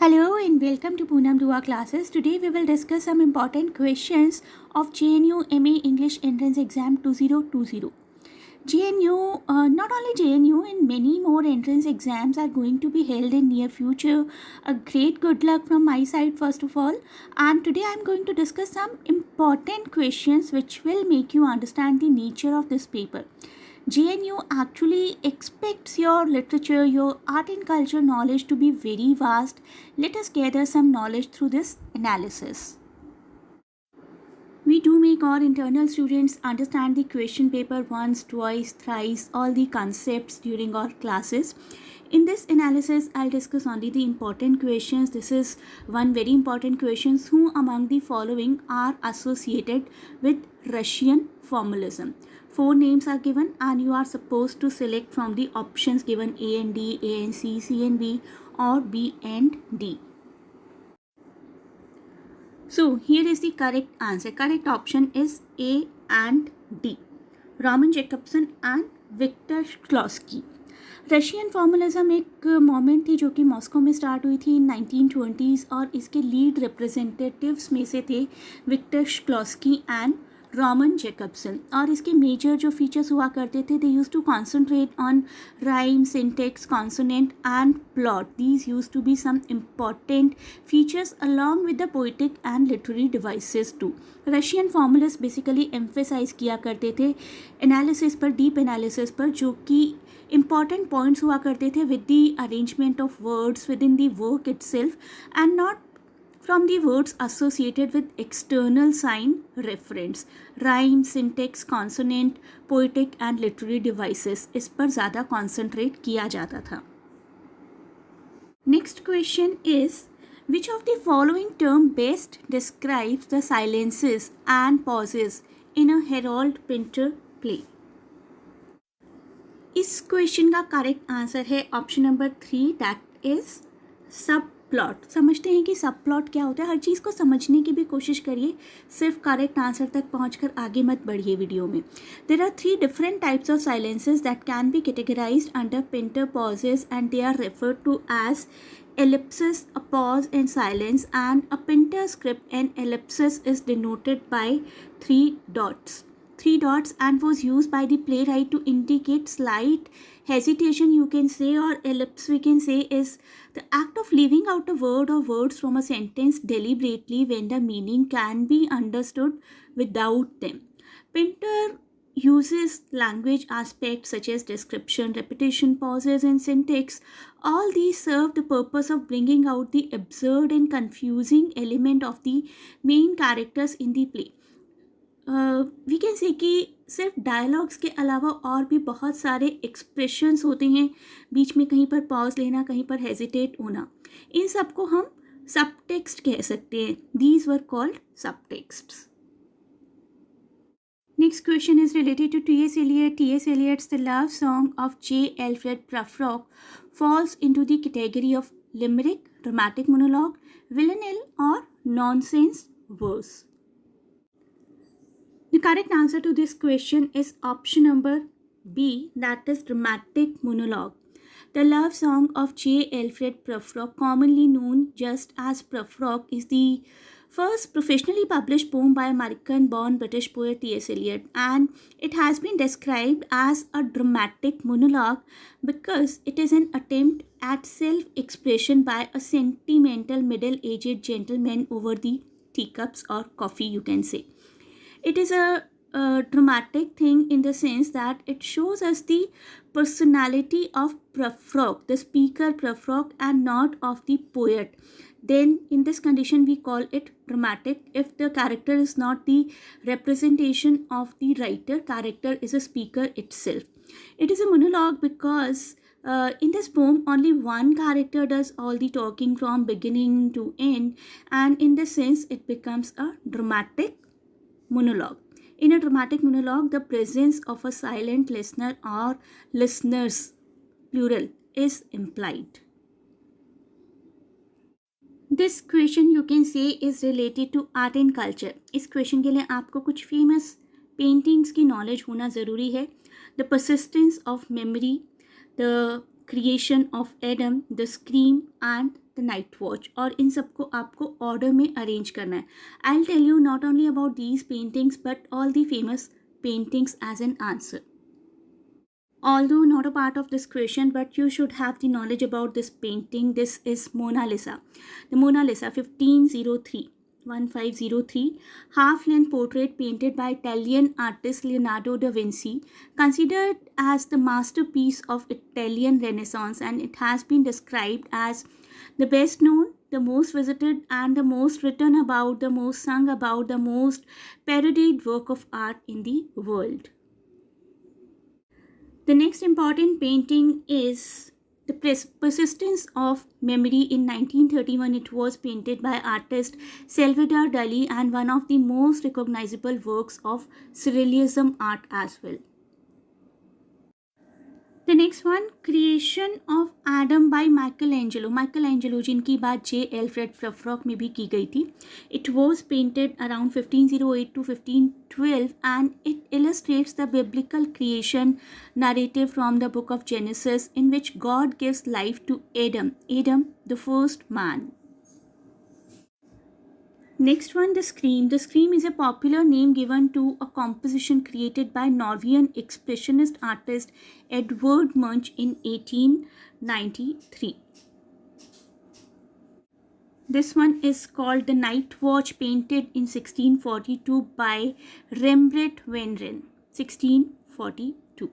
Hello and welcome to Poonam Dua classes. Today we will discuss some important questions of JNU MA English Entrance Exam 2020. JNU, not only JNU, and many more entrance exams are going to be held in near future. A great good luck from my side first of all. And today I am going to discuss some important questions which will make you understand the nature of this paper. JNU actually expects your literature, your art and culture knowledge to be very vast. Let us gather some knowledge through this analysis. We do make our internal students understand the question paper once, twice, thrice, all the concepts during our classes. In this analysis, I'll discuss only the important questions. This is one very important question. Who among the following are associated with Russian formalism? 4 names are given and you are supposed to select from the options given A and D, A and C, C and B, or B and D. So here is the correct answer. Correct option is A and D. Roman Jakobson and Victor Shklovsky. Russian formalism एक moment थी जो कि Moscow में start हुई थी इन 1920s और इसके lead representatives में से थे Victor Shklovsky and Roman Jakobson. और इसके मेजर जो फीचर्स हुआ करते थे, they use to concentrate on rhyme, syntax, consonant and plot. These use to be some important features along with the poetic and literary devices too. Russian formalist basically emphasize किया करते थे analysis पर, deep analysis पर, जो कि important points हुआ करते थे with the arrangement of words within the work itself and not from the words associated with external sign reference. Rhyme, syntax, consonant, poetic and literary devices, इस पर ज़्यादा concentrate किया जाता था. Next question is, which of the following term best describes the silences and pauses in a Harold Pinter play? इस question का correct answer है option number 3, that is सब प्लॉट. समझते हैं कि सब प्लॉट क्या होता है. हर चीज़ को समझने की भी कोशिश करिए, सिर्फ करेक्ट आंसर तक पहुंचकर आगे मत बढ़िए वीडियो में. There are 3 different types of silences that can be categorized under Pinter pauses and they are referred to as ellipsis, a pause and silence, and a Pinter script. An ellipsis is denoted by 3 dots and was used by the playwright to indicate slight hesitation, you can say, or ellipse we can say is the act of leaving out a word or words from a sentence deliberately when the meaning can be understood without them. Pinter uses language aspects such as description, repetition, pauses and syntax. All these serve the purpose of bringing out the absurd and confusing element of the main characters in the play. We can say कि सिर्फ dialogues के अलावा और भी बहुत सारे expressions होते हैं, बीच में कहीं पर पॉज लेना, कहीं पर हेजिटेट होना. इन सब को हम सब टेक्स्ट कह सकते हैं. दीज वर कॉल्ड सब texts. Next question is related to T.S. Eliot. T.S. Eliot's The Love Song of J. Alfred Prufrock falls into the category of limerick, dramatic monologue, villanelle or nonsense verse. The correct answer to this question is option number B, that is dramatic monologue. The Love Song of J. Alfred Prufrock, commonly known just as Prufrock, is the first professionally published poem by American-born British poet T.S. Eliot, and it has been described as a dramatic monologue because it is an attempt at self-expression by a sentimental middle-aged gentleman over the teacups or coffee, you can say. It is a dramatic thing in the sense that it shows us the personality of Prufrock, the speaker Prufrock, and not of the poet. Then in this condition we call it dramatic if the character is not the representation of the writer. Character is a speaker itself. It is a monologue because in this poem only one character does all the talking from beginning to end, and in this sense it becomes a dramatic monologue. In a dramatic monologue, the presence of a silent listener or listeners, plural, is implied. This question you can say is related to art and culture. इस question के लिए आपको कुछ famous paintings की knowledge होना ज़रूरी है. The persistence of memory, the creation of Adam, the scream and the night watch, और इन सबको आपको ऑर्डर में अरेंज करना है. I will tell you not only about these paintings but all the famous paintings as an answer. Although not a part of this question, but you should have the knowledge about this painting. This is Mona Lisa. The Mona Lisa 1503, half-length portrait painted by Italian artist Leonardo da Vinci, considered as the masterpiece of Italian Renaissance, and it has been described as the best known, the most visited, and the most written about, the most sung about, the most parodied work of art in the world. The next important painting is The Persistence of Memory. In 1931, it was painted by artist Salvador Dali and one of the most recognizable works of Surrealism art as well. The next one, Creation of Adam by Michelangelo. Michelangelo जिनकी बात J. Alfred Prufrock में भी की गई थी. It was painted around 1508 to 1512 and it illustrates the biblical creation narrative from the book of Genesis, in which God gives life to Adam, the first man. Next one, The Scream. The Scream is a popular name given to a composition created by Norwegian expressionist artist Edvard Munch in 1893. This one is called The Night Watch, painted in 1642 by Rembrandt van Rijn. 1642.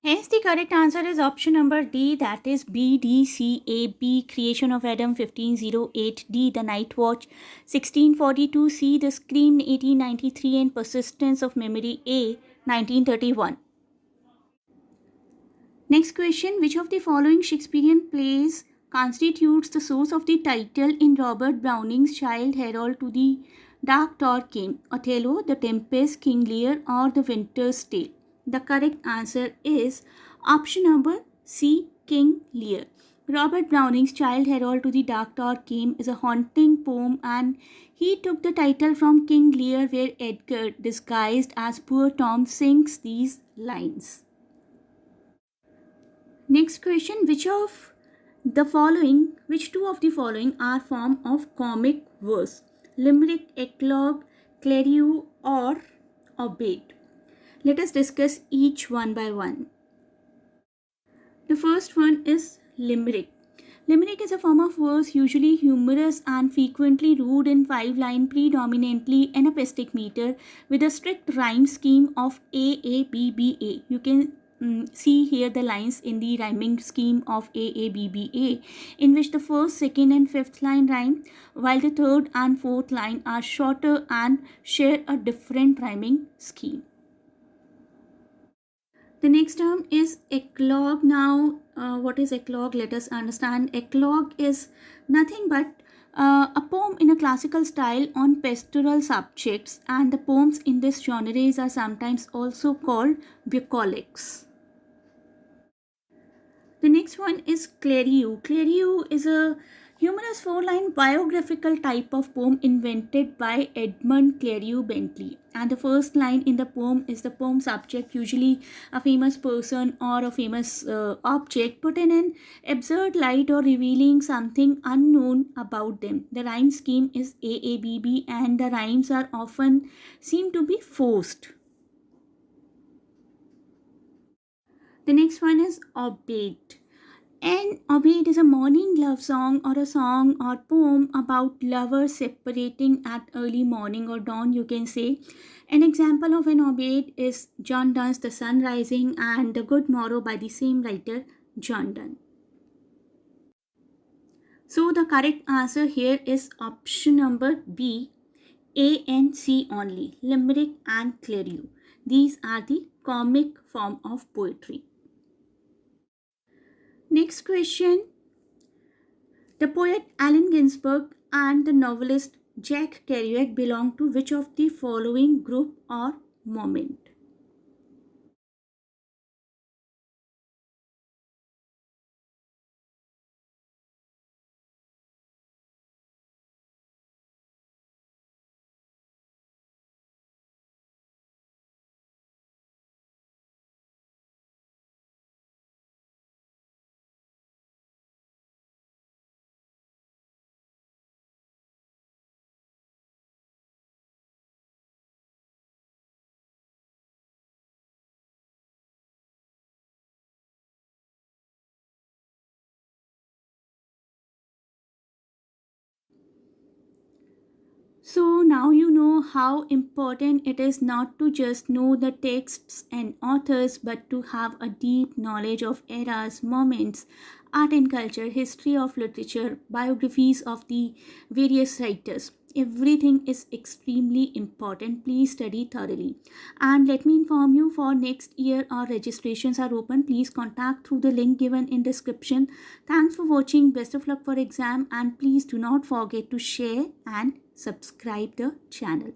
Hence, the correct answer is option number D, that is B, D, C, A, B. Creation of Adam 1508, D. The Night Watch 1642, C. The Scream 1893, and Persistence of Memory, A. 1931. Next question, which of the following Shakespearean plays constitutes the source of the title in Robert Browning's Childe Harold to the Dark Tower Came? Othello, The Tempest, King Lear, or The Winter's Tale? The correct answer is option number C, King Lear. Robert Browning's Childe Harold to the Dark Tower Came is a haunting poem, and he took the title from King Lear, where Edgar, disguised as poor Tom, sings these lines. Next question, which two of the following are form of comic verse? Limerick, eclogue, clarion, or obede? Let us discuss each one by one. The first one is limerick. Limerick is a form of verse, usually humorous and frequently ruled in 5-line, predominantly anapaestic meter, with a strict rhyme scheme of A, A, B, B, A. You can see here the lines in the rhyming scheme of A, A, B, B, A, in which the first, second, and fifth line rhyme, while the third and fourth line are shorter and share a different rhyming scheme. The next term is eclogue. Now, what is eclogue? Let us understand. Eclogue is nothing but a poem in a classical style on pastoral subjects, and the poems in this genre are sometimes also called bucolics. The next one is clarion. Clarion is a humorous 4-line biographical type of poem invented by Edmund Clarion Bentley. And the first line in the poem is the poem subject, usually a famous person or a famous object, put in an absurd light or revealing something unknown about them. The rhyme scheme is AABB, and the rhymes are often seem to be forced. The next one is obede. An obede is a morning love song, or a song or poem about lovers separating at early morning or dawn, you can say. An example of an obede is John Donne's The Sun Rising and The Good Morrow by the same writer, John Donne. So the correct answer here is option number B, A and C only, limerick and clarion. These are the comic form of poetry. Next question. The poet Allen Ginsberg and the novelist Jack Kerouac belong to which of the following group or moment? So now you know how important it is not to just know the texts and authors but to have a deep knowledge of eras, moments, art and culture, history of literature, biographies of the various writers. Everything is extremely important. Please study thoroughly. And let me inform you, for next year our registrations are open. Please contact through the link given in description. Thanks for watching. Best of luck for exam, and please do not forget to share and subscribe the channel.